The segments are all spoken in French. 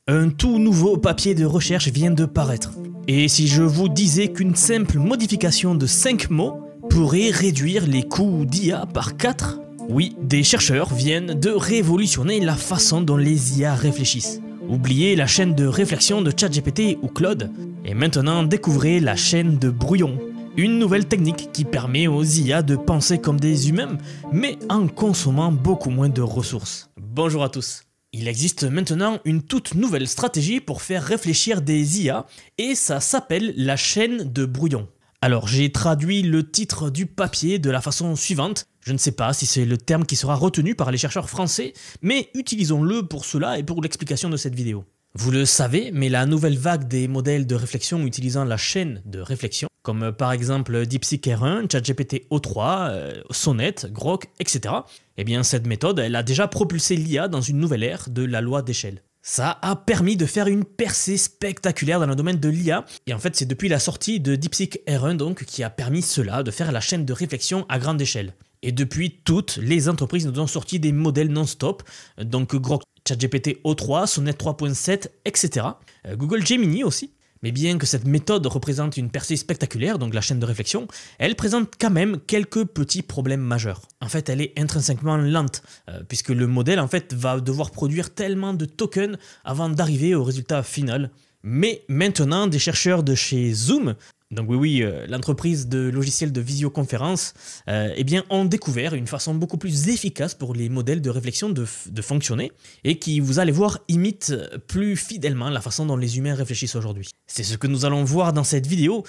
Un tout nouveau papier de recherche vient de paraître. Et si je vous disais qu'une simple modification de 5 mots pourrait réduire les coûts d'IA par 4? Oui, des chercheurs viennent de révolutionner la façon dont les IA réfléchissent. Oubliez la chaîne de réflexion de ChatGPT ou Claude, et maintenant découvrez la chaîne de brouillon. Une nouvelle technique qui permet aux IA de penser comme des humains, mais en consommant beaucoup moins de ressources. Bonjour à tous. Il existe maintenant une toute nouvelle stratégie pour faire réfléchir des IA, et ça s'appelle la chaîne de brouillon. Alors j'ai traduit le titre du papier de la façon suivante. Je ne sais pas si c'est le terme qui sera retenu par les chercheurs français, mais utilisons-le pour cela et pour l'explication de cette vidéo. Vous le savez, mais la nouvelle vague des modèles de réflexion utilisant la chaîne de réflexion, comme par exemple DeepSeek R1, ChatGPT O3, Sonnet, Grok, etc. Eh bien cette méthode, elle a déjà propulsé l'IA dans une nouvelle ère de la loi d'échelle. Ça a permis de faire une percée spectaculaire dans le domaine de l'IA, et en fait c'est depuis la sortie de DeepSeek R1 donc qui a permis cela, de faire la chaîne de réflexion à grande échelle. Et depuis, toutes les entreprises nous ont sorti des modèles non-stop, donc Grok, ChatGPT O3, Sonnet 3.7, etc. Google Gemini aussi. Mais bien que cette méthode représente une percée spectaculaire, donc la chaîne de réflexion, elle présente quand même quelques petits problèmes majeurs. En fait, elle est intrinsèquement lente, puisque le modèle en fait va devoir produire tellement de tokens avant d'arriver au résultat final. Mais maintenant, des chercheurs de chez Zoom, donc oui, l'entreprise de logiciels de visioconférence, eh bien, ont découvert une façon beaucoup plus efficace pour les modèles de réflexion de fonctionner et qui, vous allez voir, imite plus fidèlement la façon dont les humains réfléchissent aujourd'hui. C'est ce que nous allons voir dans cette vidéo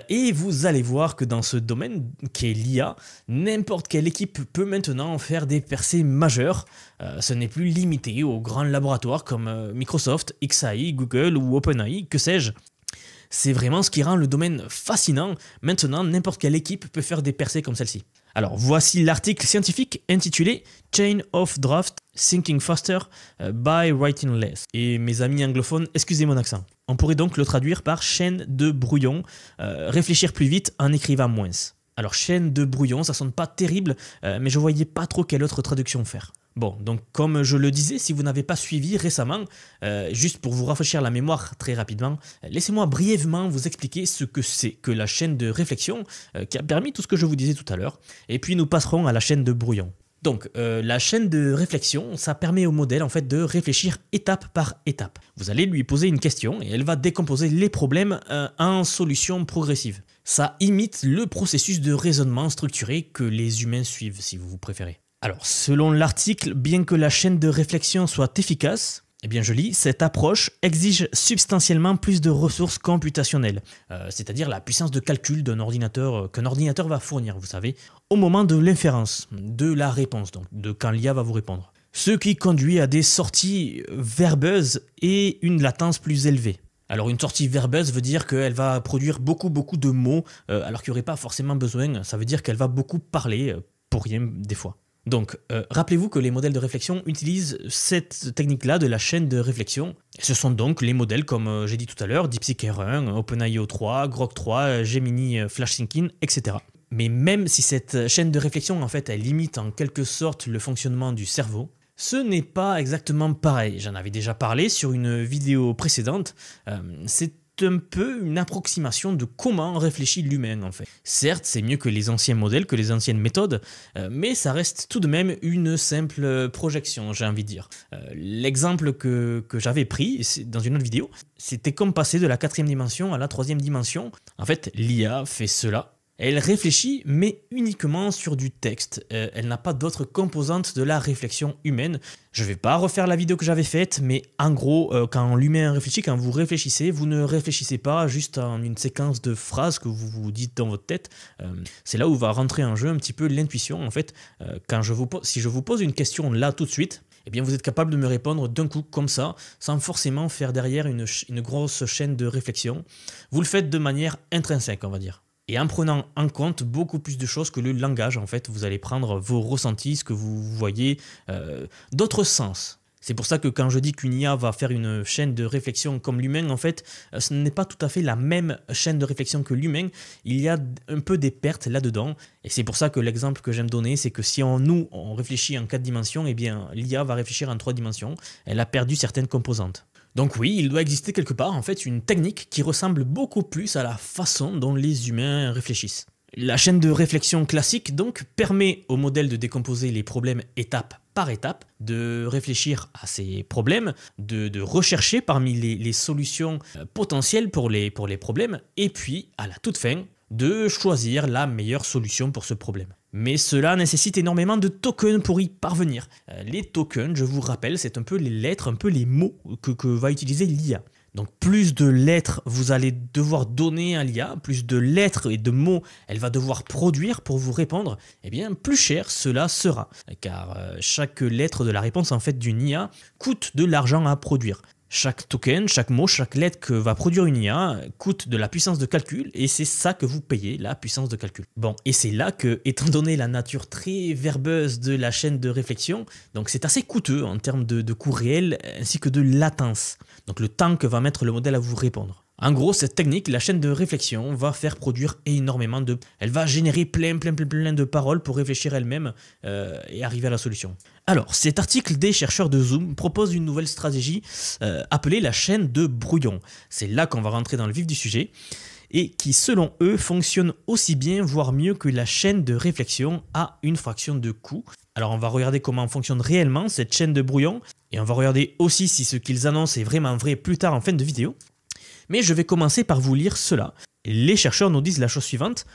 et vous allez voir que dans ce domaine qu'est l'IA, n'importe quelle équipe peut maintenant faire des percées majeures. Ce n'est plus limité aux grands laboratoires comme Microsoft, XAI, Google ou OpenAI, que sais-je. C'est vraiment ce qui rend le domaine fascinant. Maintenant, n'importe quelle équipe peut faire des percées comme celle-ci. Alors, voici l'article scientifique intitulé Chain of Draft Thinking Faster by Writing Less. Et mes amis anglophones, excusez mon accent. On pourrait donc le traduire par chaîne de brouillon, réfléchir plus vite en écrivant moins. Alors, chaîne de brouillon, ça sonne pas terrible, mais je voyais pas trop quelle autre traduction faire. Bon, donc comme je le disais, si vous n'avez pas suivi récemment, juste pour vous rafraîchir la mémoire très rapidement, laissez-moi brièvement vous expliquer ce que c'est que la chaîne de réflexion qui a permis tout ce que je vous disais tout à l'heure, et puis nous passerons à la chaîne de brouillon. Donc, la chaîne de réflexion, ça permet au modèle en fait de réfléchir étape par étape. Vous allez lui poser une question et elle va décomposer les problèmes en solutions progressives. Ça imite le processus de raisonnement structuré que les humains suivent, si vous préférez. Alors, selon l'article, bien que la chaîne de réflexion soit efficace, eh bien je lis, cette approche exige substantiellement plus de ressources computationnelles, c'est-à-dire la puissance de calcul d'un ordinateur qu'un ordinateur va fournir, vous savez, au moment de l'inférence, de la réponse, donc de quand l'IA va vous répondre. Ce qui conduit à des sorties verbeuses et une latence plus élevée. Alors une sortie verbeuse veut dire qu'elle va produire beaucoup de mots, alors qu'il n'y aurait pas forcément besoin, ça veut dire qu'elle va beaucoup parler, pour rien des fois. Donc, rappelez-vous que les modèles de réflexion utilisent cette technique-là de la chaîne de réflexion. Ce sont donc les modèles comme j'ai dit tout à l'heure, DeepSeek R1, OpenAI O3, Grok 3, Gemini Flash Thinking, etc. Mais même si cette chaîne de réflexion, en fait, elle limite en quelque sorte le fonctionnement du cerveau, ce n'est pas exactement pareil. J'en avais déjà parlé sur une vidéo précédente. C'est un peu une approximation de comment réfléchit l'humain en fait. Certes, c'est mieux que les anciens modèles, que les anciennes méthodes, mais ça reste tout de même une simple projection, j'ai envie de dire. L'exemple que j'avais pris dans une autre vidéo, c'était comme passer de la 4e dimension à la 3e dimension. En fait, l'IA fait cela. Elle réfléchit, mais uniquement sur du texte. Elle n'a pas d'autres composantes de la réflexion humaine. Je ne vais pas refaire la vidéo que j'avais faite, mais en gros, quand l'humain réfléchit, quand vous réfléchissez, vous ne réfléchissez pas juste en une séquence de phrases que vous vous dites dans votre tête. C'est là où va rentrer en jeu un petit peu l'intuition. En fait, si je vous pose une question là tout de suite, eh bien vous êtes capable de me répondre d'un coup comme ça, sans forcément faire derrière une grosse chaîne de réflexion. Vous le faites de manière intrinsèque, on va dire. Et en prenant en compte beaucoup plus de choses que le langage, en fait, vous allez prendre vos ressentis, ce que vous voyez, d'autres sens. C'est pour ça que quand je dis qu'une IA va faire une chaîne de réflexion comme l'humain, en fait, ce n'est pas tout à fait la même chaîne de réflexion que l'humain. Il y a un peu des pertes là-dedans. Et c'est pour ça que l'exemple que j'aime donner, c'est que si on réfléchit en 4 dimensions, eh bien l'IA va réfléchir en 3 dimensions. Elle a perdu certaines composantes. Donc oui, il doit exister quelque part en fait une technique qui ressemble beaucoup plus à la façon dont les humains réfléchissent. La chaîne de réflexion classique donc permet au modèle de décomposer les problèmes étape par étape, de réfléchir à ces problèmes, de rechercher parmi les solutions potentielles pour les problèmes, et puis à la toute fin, de choisir la meilleure solution pour ce problème. Mais cela nécessite énormément de tokens pour y parvenir. Les tokens, je vous rappelle, c'est un peu les lettres, un peu les mots que va utiliser l'IA. Donc plus de lettres vous allez devoir donner à l'IA, plus de lettres et de mots elle va devoir produire pour vous répondre, eh bien plus cher cela sera. Car chaque lettre de la réponse en fait d'une IA coûte de l'argent à produire. Chaque token, chaque mot, chaque lettre que va produire une IA coûte de la puissance de calcul et c'est ça que vous payez, la puissance de calcul. Bon, et c'est là que, étant donné la nature très verbeuse de la chaîne de réflexion, donc c'est assez coûteux en termes de coût réel ainsi que de latence. Donc le temps que va mettre le modèle à vous répondre. En gros, cette technique, la chaîne de réflexion, va faire produire énormément de... Elle va générer plein de paroles pour réfléchir elle-même et arriver à la solution. Alors, cet article des chercheurs de Zoom propose une nouvelle stratégie appelée la chaîne de brouillon. C'est là qu'on va rentrer dans le vif du sujet et qui, selon eux, fonctionne aussi bien, voire mieux que la chaîne de réflexion à une fraction de coût. Alors, on va regarder comment fonctionne réellement cette chaîne de brouillon et on va regarder aussi si ce qu'ils annoncent est vraiment vrai plus tard en fin de vidéo. Mais je vais commencer par vous lire cela. Les chercheurs nous disent la chose suivante.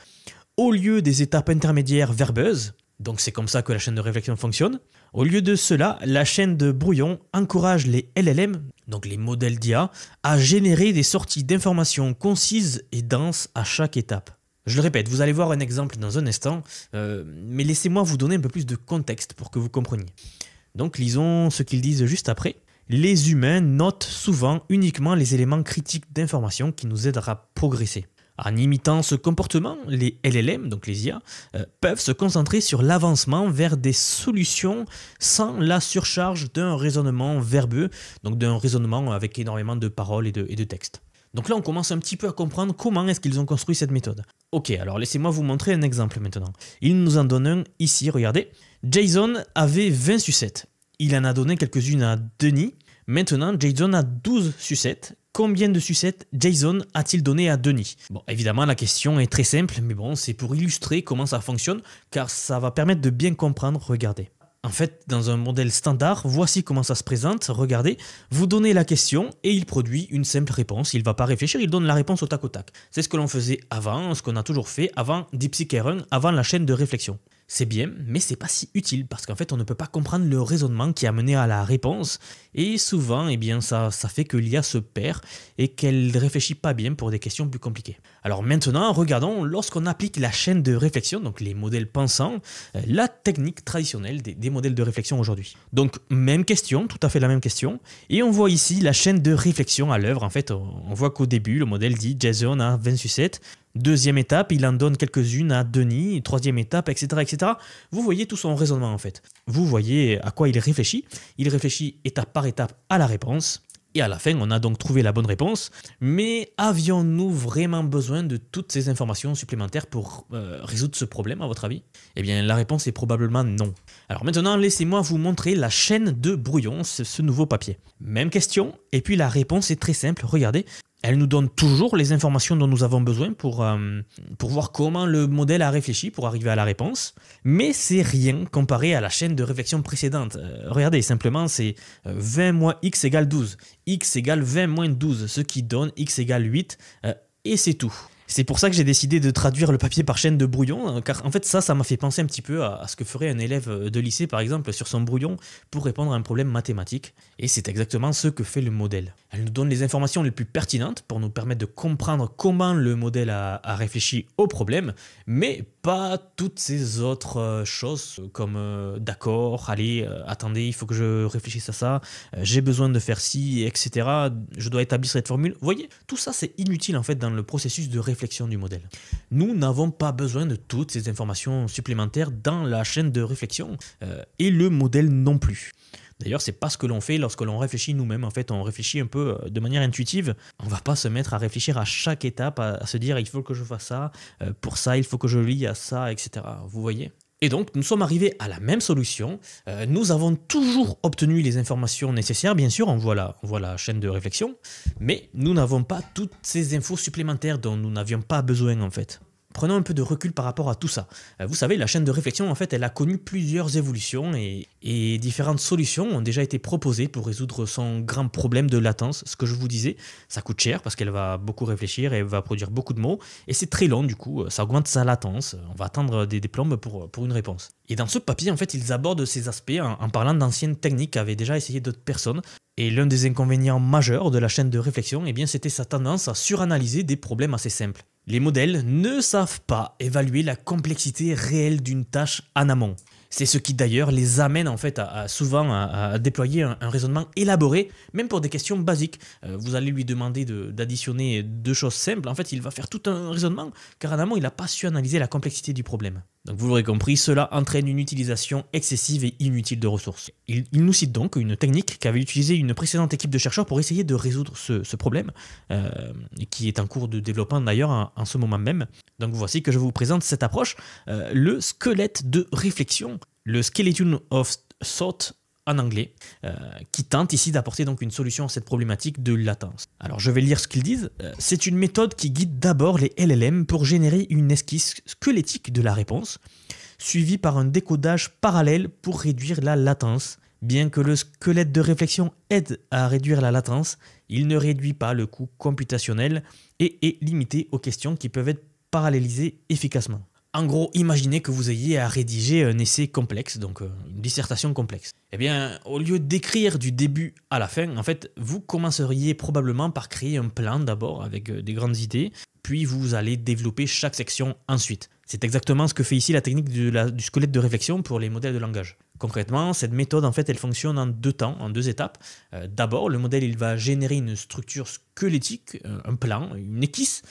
Au lieu des étapes intermédiaires verbeuses, donc c'est comme ça que la chaîne de réflexion fonctionne, au lieu de cela, la chaîne de brouillon encourage les LLM, donc les modèles d'IA, à générer des sorties d'informations concises et denses à chaque étape. Je le répète, vous allez voir un exemple dans un instant, mais laissez-moi vous donner un peu plus de contexte pour que vous compreniez. Donc lisons ce qu'ils disent juste après. Les humains notent souvent uniquement les éléments critiques d'information qui nous aident à progresser. En imitant ce comportement, les LLM, donc les IA, peuvent se concentrer sur l'avancement vers des solutions sans la surcharge d'un raisonnement verbeux, donc d'un raisonnement avec énormément de paroles et de textes. Donc là, on commence un petit peu à comprendre comment est-ce qu'ils ont construit cette méthode. Ok, alors laissez-moi vous montrer un exemple maintenant. Il nous en donne un ici, regardez. Jason avait 20 sucettes. Il en a donné quelques-unes à Denis. Maintenant, Jason a 12 sucettes. Combien de sucettes Jason a-t-il donné à Denis? Bon, évidemment, la question est très simple, mais bon, c'est pour illustrer comment ça fonctionne, car ça va permettre de bien comprendre. Regardez. En fait, dans un modèle standard, voici comment ça se présente. Regardez, vous donnez la question et il produit une simple réponse. Il ne va pas réfléchir, il donne la réponse au tac au tac. C'est ce que l'on faisait avant, ce qu'on a toujours fait avant DeepSeek-R1, avant la chaîne de réflexion. C'est bien, mais c'est pas si utile parce qu'en fait on ne peut pas comprendre le raisonnement qui a mené à la réponse et souvent eh bien, ça fait que l'IA se perd et qu'elle ne réfléchit pas bien pour des questions plus compliquées. Alors maintenant, regardons lorsqu'on applique la chaîne de réflexion, donc les modèles pensants, la technique traditionnelle des modèles de réflexion aujourd'hui. Donc même question, tout à fait la même question, et on voit ici la chaîne de réflexion à l'œuvre. En fait, on voit qu'au début, le modèle dit Jason a 20 sucettes. Deuxième étape, il en donne quelques-unes à Denis. Troisième étape, etc., etc. Vous voyez tout son raisonnement en fait. Vous voyez à quoi il réfléchit. Il réfléchit étape par étape à la réponse. Et à la fin, on a donc trouvé la bonne réponse. Mais avions-nous vraiment besoin de toutes ces informations supplémentaires pour résoudre ce problème, à votre avis? Eh bien, la réponse est probablement non. Alors maintenant, laissez-moi vous montrer la chaîne de brouillon, ce nouveau papier. Même question, et puis la réponse est très simple. Regardez. Elle nous donne toujours les informations dont nous avons besoin pour voir comment le modèle a réfléchi pour arriver à la réponse. Mais c'est rien comparé à la chaîne de réflexion précédente. Regardez, simplement c'est 20 moins x égale 12. X égale 20 moins 12, ce qui donne x égale 8. Et c'est tout. C'est pour ça que j'ai décidé de traduire le papier par chaîne de brouillon, car en fait ça m'a fait penser un petit peu à ce que ferait un élève de lycée par exemple sur son brouillon pour répondre à un problème mathématique. Et c'est exactement ce que fait le modèle. Elle nous donne les informations les plus pertinentes pour nous permettre de comprendre comment le modèle a réfléchi au problème, mais pas toutes ces autres choses comme d'accord, allez, attendez, il faut que je réfléchisse à ça, j'ai besoin de faire ci, etc. Je dois établir cette formule. Vous voyez, tout ça c'est inutile en fait dans le processus de réflexion du modèle. Nous n'avons pas besoin de toutes ces informations supplémentaires dans la chaîne de réflexion et le modèle non plus. D'ailleurs, c'est pas ce que l'on fait lorsque l'on réfléchit nous-mêmes. En fait, on réfléchit un peu de manière intuitive. On va pas se mettre à réfléchir à chaque étape, à se dire il faut que je fasse ça, pour ça il faut que je lie à ça, etc. Vous voyez? Et donc, nous sommes arrivés à la même solution. Nous avons toujours obtenu les informations nécessaires, bien sûr, on voit la chaîne de réflexion, mais nous n'avons pas toutes ces infos supplémentaires dont nous n'avions pas besoin en fait. Prenons un peu de recul par rapport à tout ça. Vous savez, la chaîne de réflexion, en fait, elle a connu plusieurs évolutions et différentes solutions ont déjà été proposées pour résoudre son grand problème de latence. Ce que je vous disais, ça coûte cher parce qu'elle va beaucoup réfléchir et elle va produire beaucoup de mots. Et c'est très long, du coup, ça augmente sa latence. On va attendre des plombes pour une réponse. Et dans ce papier, en fait, ils abordent ces aspects en parlant d'anciennes techniques qu'avaient déjà essayé d'autres personnes. Et l'un des inconvénients majeurs de la chaîne de réflexion, eh bien, c'était sa tendance à suranalyser des problèmes assez simples. Les modèles ne savent pas évaluer la complexité réelle d'une tâche en amont. C'est ce qui d'ailleurs les amène en fait souvent à déployer un raisonnement élaboré, même pour des questions basiques. Vous allez lui demander d'additionner deux choses simples, en fait il va faire tout un raisonnement, car en amont il n'a pas su analyser la complexité du problème. Donc vous l'aurez compris, cela entraîne une utilisation excessive et inutile de ressources. Il nous cite donc une technique qu'avait utilisée une précédente équipe de chercheurs pour essayer de résoudre ce problème, qui est en cours de développement d'ailleurs en ce moment même. Donc voici que je vous présente cette approche, le squelette de réflexion, le skeleton of thought en anglais, qui tente ici d'apporter donc une solution à cette problématique de latence. Alors je vais lire ce qu'ils disent. C'est une méthode qui guide d'abord les LLM pour générer une esquisse squelettique de la réponse, suivie par un décodage parallèle pour réduire la latence. Bien que le squelette de réflexion aide à réduire la latence, il ne réduit pas le coût computationnel et est limité aux questions qui peuvent être parallélisées efficacement. En gros, imaginez que vous ayez à rédiger un essai complexe, donc une dissertation complexe. Eh bien, au lieu d'écrire du début à la fin, en fait, vous commenceriez probablement par créer un plan d'abord avec des grandes idées, puis vous allez développer chaque section ensuite. C'est exactement ce que fait ici la technique du squelette de réflexion pour les modèles de langage. Concrètement, cette méthode, en fait, elle fonctionne en deux temps, en deux étapes. D'abord, le modèle il va générer une structure squelettique, un plan, une esquisse,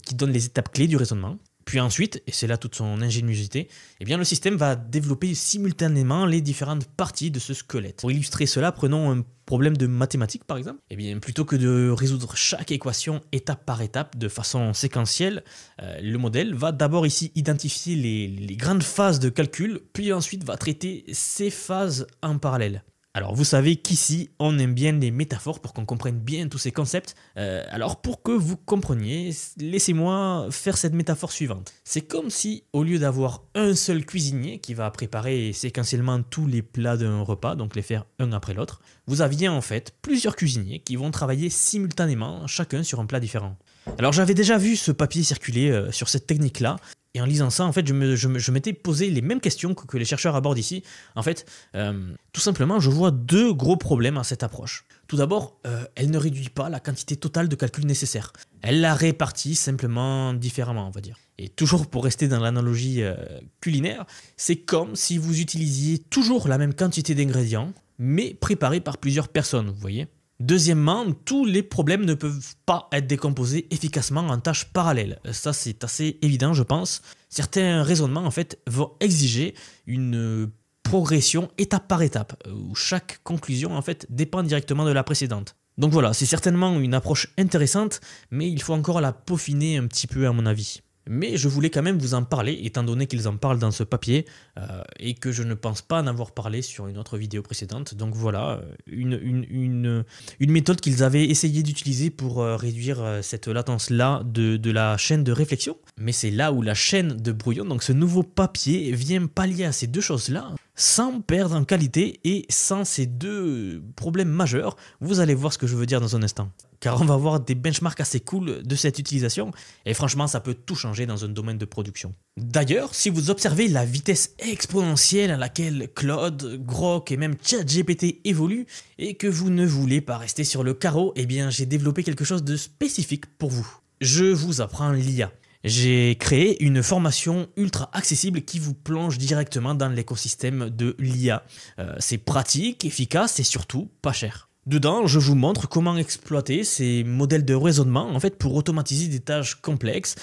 qui donne les étapes clés du raisonnement. Puis ensuite, et c'est là toute son ingéniosité, eh bien le système va développer simultanément les différentes parties de ce squelette. Pour illustrer cela, prenons un problème de mathématiques par exemple. Eh bien, plutôt que de résoudre chaque équation étape par étape de façon séquentielle, le modèle va d'abord ici identifier les grandes phases de calcul, puis ensuite va traiter ces phases en parallèle. Alors vous savez qu'ici on aime bien les métaphores pour qu'on comprenne bien tous ces concepts, alors pour que vous compreniez, laissez-moi faire cette métaphore suivante. C'est comme si au lieu d'avoir un seul cuisinier qui va préparer séquentiellement tous les plats d'un repas, donc les faire un après l'autre, vous aviez en fait plusieurs cuisiniers qui vont travailler simultanément chacun sur un plat différent. Alors j'avais déjà vu ce papier circuler sur cette technique-là, et en lisant ça, en fait, je m'étais posé les mêmes questions que les chercheurs abordent ici. En fait, tout simplement, je vois deux gros problèmes à cette approche. Tout d'abord, elle ne réduit pas la quantité totale de calcul nécessaire. Elle la répartit simplement différemment, on va dire. Et toujours pour rester dans l'analogie culinaire, c'est comme si vous utilisiez toujours la même quantité d'ingrédients, mais préparés par plusieurs personnes, vous voyez ? Deuxièmement, tous les problèmes ne peuvent pas être décomposés efficacement en tâches parallèles. Ça, c'est assez évident, je pense. Certains raisonnements, en fait, vont exiger une progression étape par étape, où chaque conclusion, en fait, dépend directement de la précédente. Donc voilà, c'est certainement une approche intéressante, mais il faut encore la peaufiner un petit peu à mon avis. Mais je voulais quand même vous en parler, étant donné qu'ils en parlent dans ce papier, et que je ne pense pas en avoir parlé sur une autre vidéo précédente. Donc voilà, une méthode qu'ils avaient essayé d'utiliser pour réduire cette latence-là de la chaîne de réflexion. Mais c'est là où la chaîne de brouillon, donc ce nouveau papier, vient pallier à ces deux choses-là, sans perdre en qualité et sans ces deux problèmes majeurs. Vous allez voir ce que je veux dire dans un instant. Car on va voir des benchmarks assez cool de cette utilisation, et franchement ça peut tout changer dans un domaine de production. D'ailleurs, si vous observez la vitesse exponentielle à laquelle Claude, Grok et même ChatGPT évoluent, et que vous ne voulez pas rester sur le carreau, eh bien j'ai développé quelque chose de spécifique pour vous. Je vous apprends l'IA. J'ai créé une formation ultra accessible qui vous plonge directement dans l'écosystème de l'IA. C'est pratique, efficace et surtout pas cher. Dedans, je vous montre comment exploiter ces modèles de raisonnement en fait, pour automatiser des tâches complexes,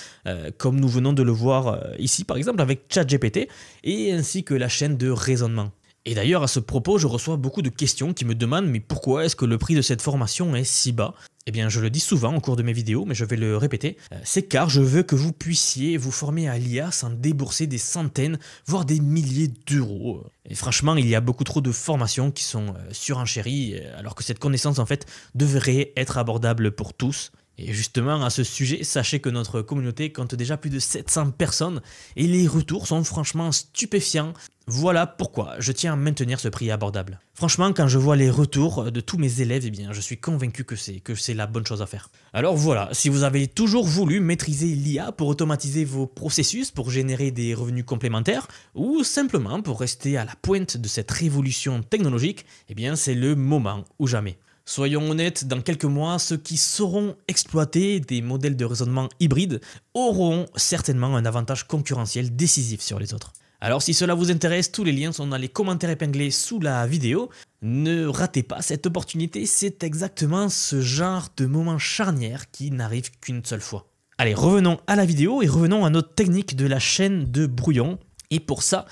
comme nous venons de le voir ici par exemple avec ChatGPT, et ainsi que la chaîne de raisonnement. Et d'ailleurs, à ce propos, je reçois beaucoup de questions qui me demandent mais pourquoi est-ce que le prix de cette formation est si bas? Eh bien, je le dis souvent au cours de mes vidéos, mais je vais le répéter, c'est car je veux que vous puissiez vous former à l'IA sans débourser des centaines, voire des milliers d'euros. Et franchement, il y a beaucoup trop de formations qui sont surenchéries, alors que cette connaissance, en fait, devrait être abordable pour tous. Et justement, à ce sujet, sachez que notre communauté compte déjà plus de 700 personnes et les retours sont franchement stupéfiants. Voilà pourquoi je tiens à maintenir ce prix abordable. Franchement, quand je vois les retours de tous mes élèves, eh bien, je suis convaincu que c'est la bonne chose à faire. Alors voilà, si vous avez toujours voulu maîtriser l'IA pour automatiser vos processus, pour générer des revenus complémentaires, ou simplement pour rester à la pointe de cette révolution technologique, eh bien, c'est le moment ou jamais. Soyons honnêtes, dans quelques mois, ceux qui sauront exploiter des modèles de raisonnement hybrides auront certainement un avantage concurrentiel décisif sur les autres. Alors si cela vous intéresse, tous les liens sont dans les commentaires épinglés sous la vidéo. Ne ratez pas cette opportunité, c'est exactement ce genre de moment charnière qui n'arrive qu'une seule fois. Allez, revenons à la vidéo et revenons à notre technique de la chaîne de brouillon. Et pour ça,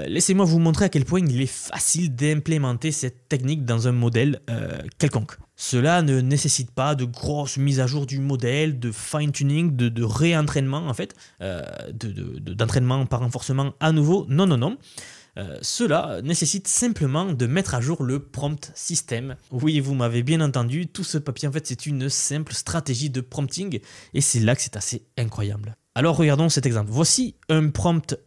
laissez-moi vous montrer à quel point il est facile d'implémenter cette technique dans un modèle quelconque. Cela ne nécessite pas de grosses mises à jour du modèle, de fine-tuning, de réentraînement en fait, d'entraînement par renforcement à nouveau. Non, non, non. Cela nécessite simplement de mettre à jour le prompt system. Oui, vous m'avez bien entendu, tout ce papier en fait c'est une simple stratégie de prompting et c'est là que c'est assez incroyable. Alors regardons cet exemple. Voici un prompt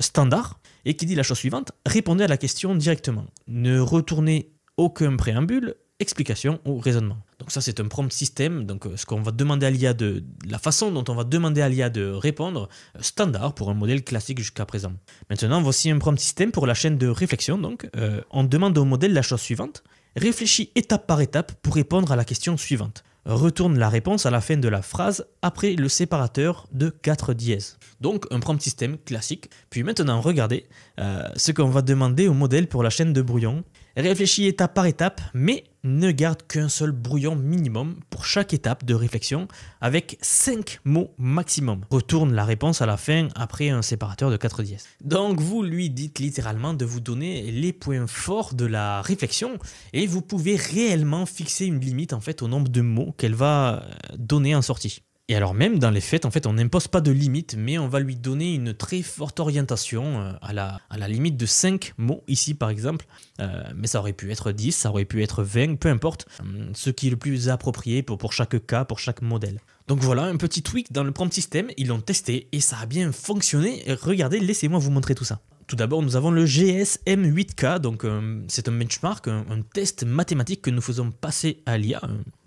standard et qui dit la chose suivante. Répondez à la question directement. Ne retournez aucun préambule, explication ou raisonnement. Donc ça c'est un prompt système, donc ce qu'on va demander à l'IA la façon dont on va demander à l'IA de répondre, standard pour un modèle classique jusqu'à présent. Maintenant voici un prompt système pour la chaîne de réflexion, donc on demande au modèle la chose suivante. Réfléchis étape par étape pour répondre à la question suivante. Retourne la réponse à la fin de la phrase après le séparateur de 4 dièses. Donc un prompt système classique. Puis maintenant regardez ce qu'on va demander au modèle pour la chaîne de brouillon. Réfléchis étape par étape, mais ne garde qu'un seul brouillon minimum pour chaque étape de réflexion avec 5 mots maximum. Retourne la réponse à la fin après un séparateur de 4 dièses. Donc vous lui dites littéralement de vous donner les points forts de la réflexion et vous pouvez réellement fixer une limite en fait au nombre de mots qu'elle va donner en sortie. Et alors même dans les faits, en fait, on n'impose pas de limite, mais on va lui donner une très forte orientation à la limite de 5 mots ici par exemple. Mais ça aurait pu être 10, ça aurait pu être 20, peu importe, ce qui est le plus approprié pour chaque cas, pour chaque modèle. Donc voilà, un petit tweak dans le prompt system, ils l'ont testé et ça a bien fonctionné. Regardez, laissez-moi vous montrer tout ça. Tout d'abord, nous avons le GSM8K, donc c'est un benchmark, un test mathématique que nous faisons passer à l'IA,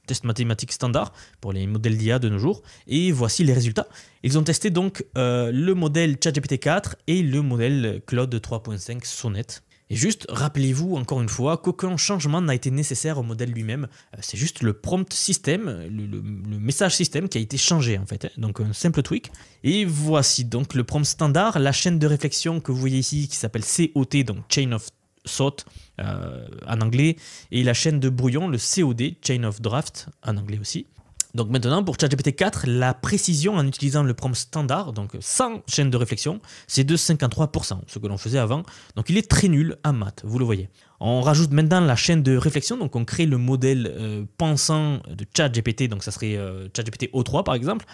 test mathématique standard pour les modèles d'IA de nos jours. Et voici les résultats. Ils ont testé donc le modèle ChatGPT 4 et le modèle Claude 3.5 Sonnet. Et juste, rappelez-vous encore une fois qu'aucun changement n'a été nécessaire au modèle lui-même. C'est juste le prompt system, le message système qui a été changé en fait. Donc un simple tweak. Et voici donc le prompt standard, la chaîne de réflexion que vous voyez ici qui s'appelle COT, donc Chain of Thought en anglais, et la chaîne de brouillon, le COD, Chain of Draft en anglais aussi. Donc maintenant pour ChatGPT 4, la précision en utilisant le prompt standard, donc sans chaîne de réflexion, c'est de 53%, ce que l'on faisait avant. Donc il est très nul en maths, vous le voyez. On rajoute maintenant la chaîne de réflexion, donc on crée le modèle pensant de ChatGPT, donc ça serait ChatGPT O3 par exemple.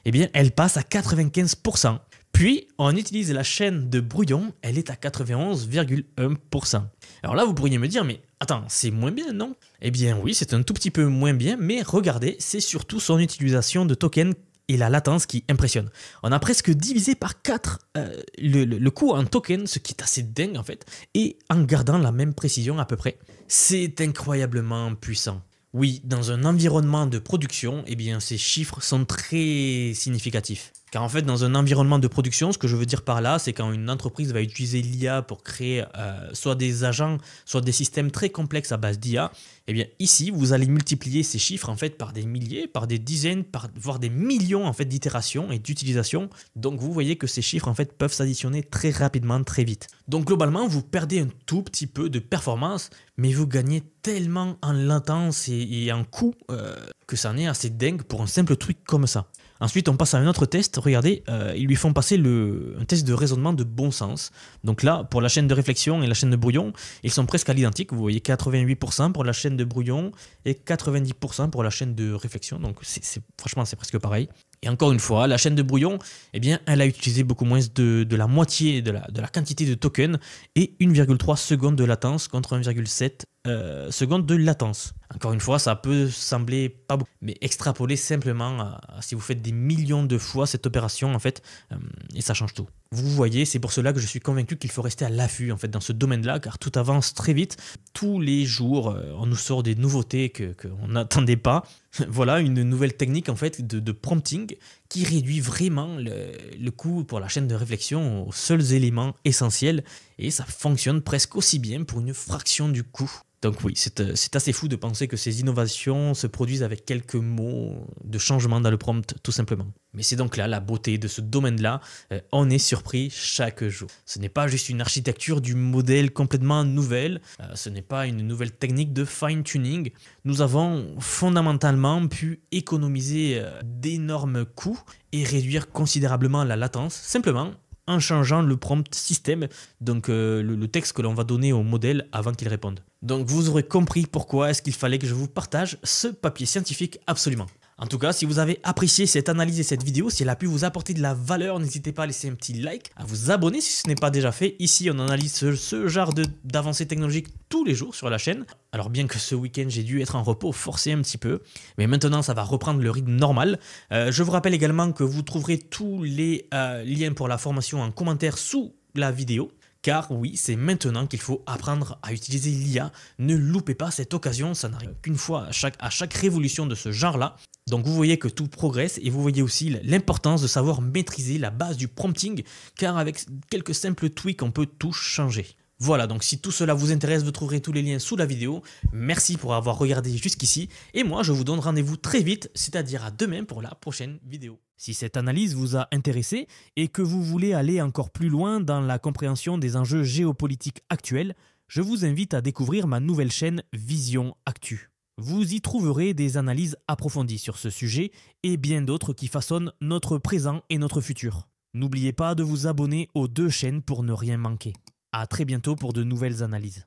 Eh bien elle passe à 95%. Puis, on utilise la chaîne de brouillon, elle est à 91,1%. Alors là, vous pourriez me dire, mais attends, c'est moins bien, non? Eh bien oui, c'est un tout petit peu moins bien, mais regardez, c'est surtout son utilisation de tokens et la latence qui impressionne. On a presque divisé par 4 le coût en token, ce qui est assez dingue en fait, et en gardant la même précision à peu près. C'est incroyablement puissant. Oui, dans un environnement de production, eh bien, ces chiffres sont très significatifs. Car en fait, dans un environnement de production, ce que je veux dire par là, c'est quand une entreprise va utiliser l'IA pour créer soit des agents, soit des systèmes très complexes à base d'IA, eh bien ici, vous allez multiplier ces chiffres en fait par des milliers, par des dizaines, voire des millions en fait d'itérations et d'utilisations. Donc vous voyez que ces chiffres en fait peuvent s'additionner très rapidement, très vite. Donc globalement, vous perdez un tout petit peu de performance, mais vous gagnez tellement en latence et en coût que ça en est assez dingue pour un simple truc comme ça. Ensuite, on passe à un autre test. Regardez, ils lui font passer un test de raisonnement de bon sens. Donc là, pour la chaîne de réflexion et la chaîne de brouillon, ils sont presque à l'identique. Vous voyez 88% pour la chaîne de brouillon et 90% pour la chaîne de réflexion. Donc franchement, c'est presque pareil. Et encore une fois, la chaîne de brouillon, eh bien, elle a utilisé beaucoup moins de la moitié de la quantité de tokens et 1,3 secondes de latence contre 1,7 secondes de latence. Encore une fois, ça peut sembler pas beaucoup, mais extrapoler simplement si vous faites des millions de fois cette opération, en fait, et ça change tout. Vous voyez, c'est pour cela que je suis convaincu qu'il faut rester à l'affût en fait, dans ce domaine-là, car tout avance très vite. Tous les jours, on nous sort des nouveautés qu'on n'attendait pas. Voilà une nouvelle technique en fait, de prompting qui réduit vraiment le coût pour la chaîne de réflexion aux seuls éléments essentiels, et ça fonctionne presque aussi bien pour une fraction du coût. Donc oui, c'est assez fou de penser que ces innovations se produisent avec quelques mots de changement dans le prompt, tout simplement. Mais c'est donc là la beauté de ce domaine-là, on est surpris chaque jour. Ce n'est pas juste une architecture du modèle complètement nouvelle, ce n'est pas une nouvelle technique de fine-tuning. Nous avons fondamentalement pu économiser d'énormes coûts et réduire considérablement la latence, simplement en changeant le prompt système, donc le texte que l'on va donner au modèle avant qu'il réponde. Donc vous aurez compris pourquoi est-ce qu'il fallait que je vous partage ce papier scientifique absolument. En tout cas, si vous avez apprécié cette analyse et cette vidéo, si elle a pu vous apporter de la valeur, n'hésitez pas à laisser un petit like, à vous abonner si ce n'est pas déjà fait. Ici, on analyse ce genre d'avancées technologiques tous les jours sur la chaîne. Alors bien que ce week-end, j'ai dû être en repos, forcé un petit peu, mais maintenant, ça va reprendre le rythme normal. Je vous rappelle également que vous trouverez tous les liens pour la formation en commentaire sous la vidéo. Car oui, c'est maintenant qu'il faut apprendre à utiliser l'IA. Ne loupez pas cette occasion, ça n'arrive qu'une fois à chaque révolution de ce genre-là. Donc vous voyez que tout progresse et vous voyez aussi l'importance de savoir maîtriser la base du prompting, car avec quelques simples tweaks, on peut tout changer. Voilà, donc si tout cela vous intéresse, vous trouverez tous les liens sous la vidéo. Merci pour avoir regardé jusqu'ici et moi je vous donne rendez-vous très vite, c'est-à-dire à demain pour la prochaine vidéo. Si cette analyse vous a intéressé et que vous voulez aller encore plus loin dans la compréhension des enjeux géopolitiques actuels, je vous invite à découvrir ma nouvelle chaîne Vision Actu. Vous y trouverez des analyses approfondies sur ce sujet et bien d'autres qui façonnent notre présent et notre futur. N'oubliez pas de vous abonner aux deux chaînes pour ne rien manquer. À très bientôt pour de nouvelles analyses.